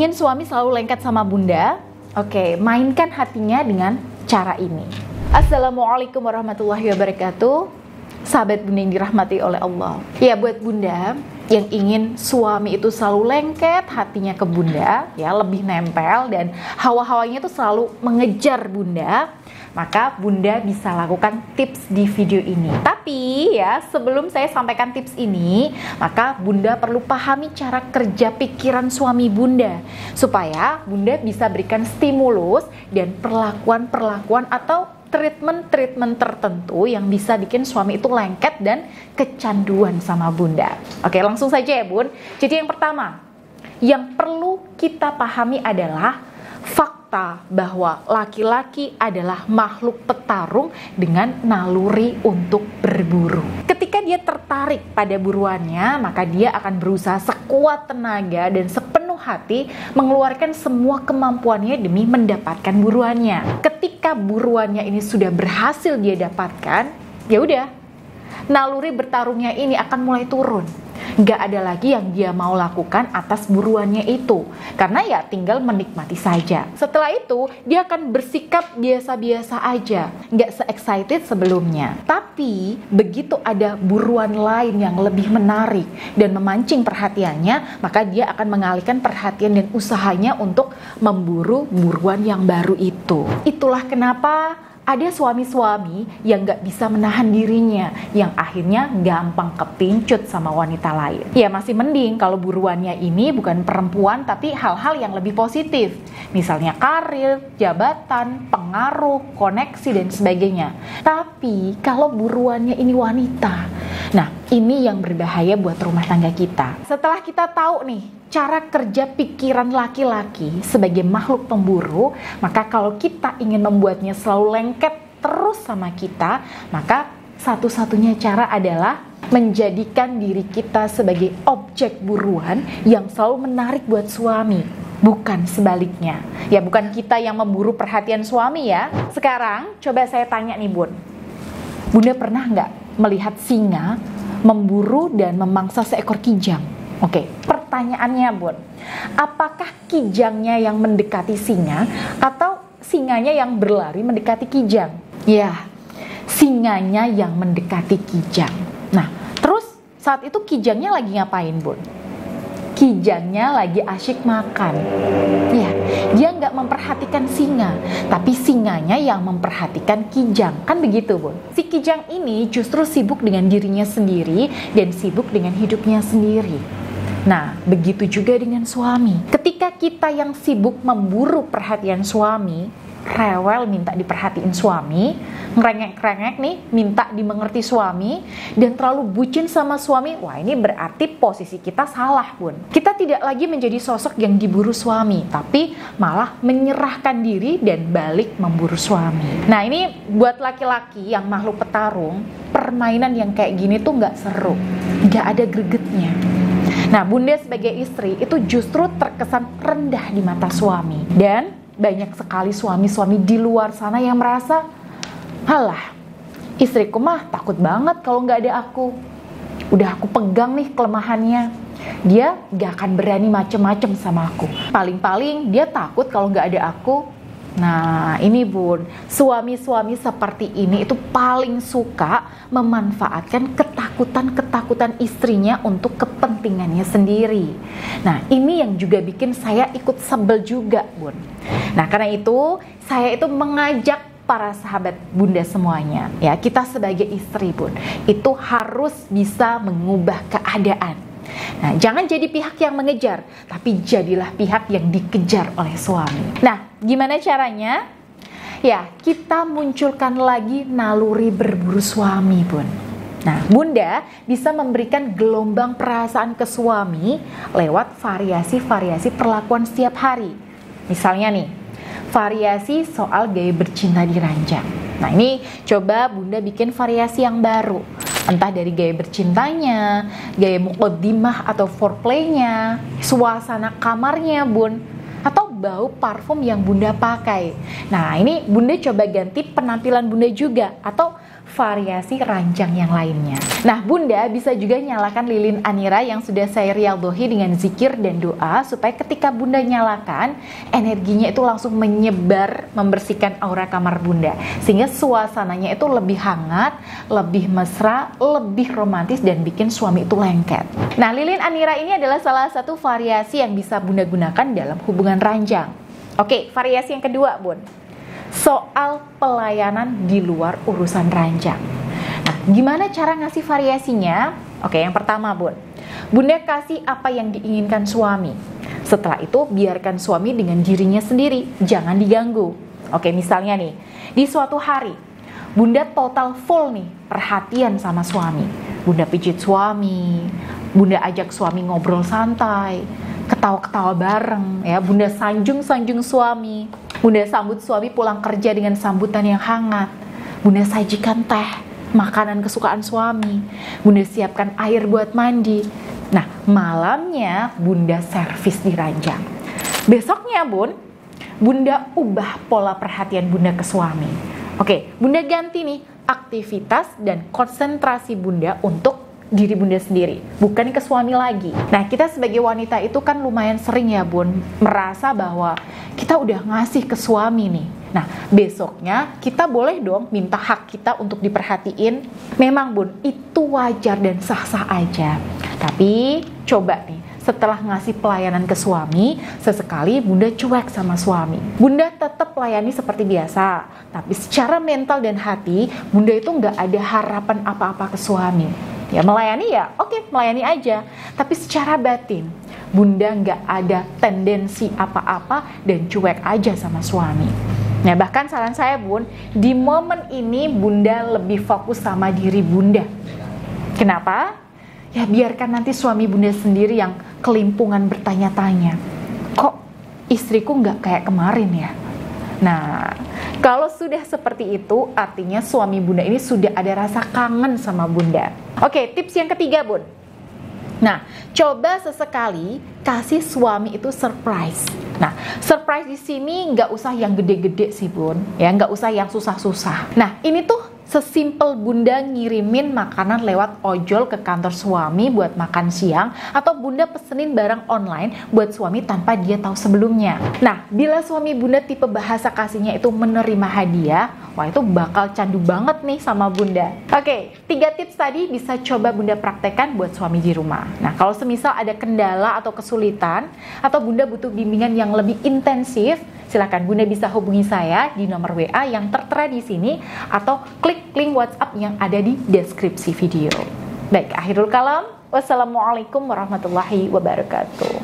Ingin suami selalu lengket sama bunda? Oke, mainkan hatinya dengan cara ini. Assalamualaikum warahmatullahi wabarakatuh. Sahabat bunda yang dirahmati oleh Allah. Ya, buat bunda yang ingin suami itu selalu lengket hatinya ke bunda, ya lebih nempel dan hawa-hawanya itu selalu mengejar bunda, maka bunda bisa lakukan tips di video ini. Tapi ya, sebelum saya sampaikan tips ini, maka bunda perlu pahami cara kerja pikiran suami bunda, supaya bunda bisa berikan stimulus dan perlakuan-perlakuan atau treatment tertentu yang bisa bikin suami itu lengket dan kecanduan sama bunda. Oke, langsung saja ya bun. Jadi yang pertama, yang perlu kita pahami adalah fakta bahwa laki-laki adalah makhluk petarung dengan naluri untuk berburu. Ketika dia tertarik pada buruannya, maka dia akan berusaha sekuat tenaga dan sepenuh hati mengeluarkan semua kemampuannya demi mendapatkan buruannya. Ketika buruannya ini sudah berhasil dia dapatkan, ya udah, naluri bertarungnya ini akan mulai turun. Gak ada lagi yang dia mau lakukan atas buruannya itu, karena ya tinggal menikmati saja. Setelah itu dia akan bersikap biasa-biasa aja, gak se-excited sebelumnya. Tapi begitu ada buruan lain yang lebih menarik dan memancing perhatiannya, maka dia akan mengalihkan perhatian dan usahanya untuk memburu buruan yang baru itu. Itulah kenapa ada suami-suami yang gak bisa menahan dirinya, yang akhirnya gampang kepincut sama wanita lain. Ya masih mending kalau buruannya ini bukan perempuan tapi hal-hal yang lebih positif. Misalnya karir, jabatan, pengaruh, koneksi dan sebagainya. Tapi kalau buruannya ini wanita, nah ini yang berbahaya buat rumah tangga kita. Setelah kita tahu nih cara kerja pikiran laki-laki sebagai makhluk pemburu, maka kalau kita ingin membuatnya selalu lengket terus sama kita, maka satu-satunya cara adalah menjadikan diri kita sebagai objek buruan yang selalu menarik buat suami, bukan sebaliknya. Ya bukan kita yang memburu perhatian suami ya. Sekarang coba saya tanya nih bun, bunda pernah nggak melihat singa memburu dan memangsa seekor kijang? Oke, pertanyaannya bun, apakah kijangnya yang mendekati singa atau singanya yang berlari mendekati kijang? Ya, singanya yang mendekati kijang. Nah, terus saat itu kijangnya lagi ngapain bun? Kijangnya lagi asyik makan. Ya, dia nggak memperhatikan singa, tapi singanya yang memperhatikan kijang. Kan begitu bun? Si kijang ini justru sibuk dengan dirinya sendiri dan sibuk dengan hidupnya sendiri. Nah, begitu juga dengan suami. Ketika kita yang sibuk memburu perhatian suami, rewel minta diperhatiin suami, ngerengek-rengek nih minta dimengerti suami, dan terlalu bucin sama suami, wah ini berarti posisi kita salah bun. Kita tidak lagi menjadi sosok yang diburu suami, tapi malah menyerahkan diri dan balik memburu suami. Nah ini buat laki-laki yang makhluk petarung, permainan yang kayak gini tuh gak seru, gak ada gregetnya. Nah, bunda sebagai istri itu justru terkesan rendah di mata suami. Dan banyak sekali suami-suami di luar sana yang merasa, halah, istriku mah takut banget kalau nggak ada aku. Udah aku pegang nih kelemahannya. Dia gak akan berani macem-macem sama aku. Paling-paling dia takut kalau nggak ada aku. Nah ini bun, suami-suami seperti ini itu paling suka memanfaatkan ketakutan istrinya untuk kepentingannya sendiri. Nah ini yang juga bikin saya ikut sebel juga bun. Nah karena itu saya itu mengajak para sahabat bunda semuanya, ya kita sebagai istri bun, itu harus bisa mengubah keadaan. Nah, jangan jadi pihak yang mengejar, tapi jadilah pihak yang dikejar oleh suami. Nah, gimana caranya? Ya, kita munculkan lagi naluri berburu suami, bun. Nah, bunda bisa memberikan gelombang perasaan ke suami lewat variasi-variasi perlakuan setiap hari. Misalnya nih, variasi soal gaya bercinta di ranjang. Nah, ini coba bunda bikin variasi yang baru. Entah dari gaya bercintanya, gaya muqaddimah atau foreplaynya, suasana kamarnya bun, atau bau parfum yang bunda pakai. Nah ini bunda coba ganti penampilan bunda juga, atau variasi ranjang yang lainnya. Nah, Bunda bisa juga nyalakan lilin Anira yang sudah saya riadohi dengan zikir dan doa supaya ketika Bunda nyalakan, energinya itu langsung menyebar, membersihkan aura kamar Bunda, sehingga suasananya itu lebih hangat, lebih mesra, lebih romantis, dan bikin suami itu lengket. Nah, lilin Anira ini adalah salah satu variasi yang bisa Bunda gunakan dalam hubungan ranjang. Oke, variasi yang kedua, Bun. Soal pelayanan di luar urusan ranjang. Nah, gimana cara ngasih variasinya? Oke, yang pertama, Bun. Bunda kasih apa yang diinginkan suami. Setelah itu, biarkan suami dengan dirinya sendiri, jangan diganggu. Oke, misalnya nih, di suatu hari, Bunda total full nih, perhatian sama suami. Bunda pijit suami, Bunda ajak suami ngobrol santai, ketawa-ketawa bareng, ya. Bunda sanjung-sanjung suami. Bunda sambut suami pulang kerja dengan sambutan yang hangat. Bunda sajikan teh, makanan kesukaan suami. Bunda siapkan air buat mandi. Nah, malamnya Bunda servis di ranjang. Besoknya, Bun, Bunda ubah pola perhatian Bunda ke suami. Oke, Bunda ganti nih aktivitas dan konsentrasi Bunda untuk diri Bunda sendiri, bukan ke suami lagi. Nah, kita sebagai wanita itu kan lumayan sering ya, Bun, merasa bahwa kita udah ngasih ke suami nih. Nah, besoknya kita boleh dong minta hak kita untuk diperhatiin. Memang, Bun, itu wajar dan sah-sah aja. Tapi coba nih, setelah ngasih pelayanan ke suami, sesekali Bunda cuek sama suami. Bunda tetap layani seperti biasa, tapi secara mental dan hati, Bunda itu nggak ada harapan apa-apa ke suami. Ya melayani ya, oke, melayani aja. Tapi secara batin, Bunda nggak ada tendensi apa-apa dan cuek aja sama suami. Nah, bahkan saran saya, Bun, di momen ini Bunda lebih fokus sama diri Bunda. Kenapa? Ya biarkan nanti suami Bunda sendiri yang kelimpungan bertanya-tanya, kok istriku nggak kayak kemarin ya? Nah, kalau sudah seperti itu, artinya suami Bunda ini sudah ada rasa kangen sama Bunda. Oke, tips yang ketiga, Bun. Nah, coba sesekali kasih suami itu surprise. Nah, surprise di sini nggak usah yang gede-gede sih, Bun. Ya, nggak usah yang susah-susah. Nah, ini tuh sesimpel Bunda ngirimin makanan lewat ojol ke kantor suami buat makan siang, atau Bunda pesenin barang online buat suami tanpa dia tahu sebelumnya. Nah, bila suami Bunda tipe bahasa kasihnya itu menerima hadiah, wah itu bakal candu banget nih sama Bunda. Oke, 3 tips tadi bisa coba Bunda praktekkan buat suami di rumah. Nah, kalau semisal ada kendala atau kesulitan, atau Bunda butuh bimbingan yang lebih intensif, silakan Bunda bisa hubungi saya di nomor WA yang tertera di sini, atau klik link WhatsApp yang ada di deskripsi video. Baik, akhirul kalam. Wassalamualaikum warahmatullahi wabarakatuh.